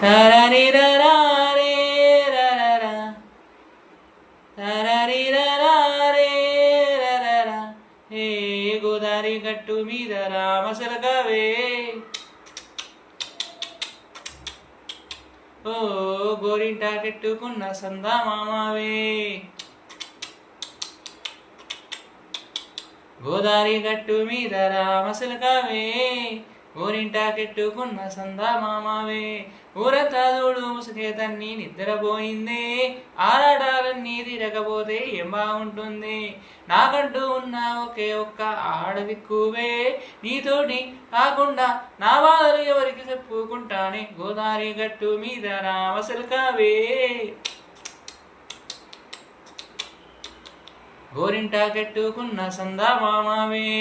తరరిరరారే రరరా తరరిరరారే రరరా ఏ గోదారి గట్టు మీద రామసలకవే ఓ గోరింట కెట్టుకున్న సందా మామావే గోదారి గట్టు మీద రామసలకవే గోరింట కెట్టుకున్న సందా మామావే ఊరంతా చూడు ముసుగే తన్ని నిద్రపోయిందే ఆరాటాలన్నీ తిరగపోతే ఏం బాగుంటుంది నాకంటూ ఉన్న ఒకే ఒక్క ఆడదిక్కువే నీతోటి కాకుండా నా బాధలు ఎవరికి చెప్పుకుంటానే గోదారి గట్టు మీద రామసలకవే గోరింట కెట్టుకున్న సందా మామావే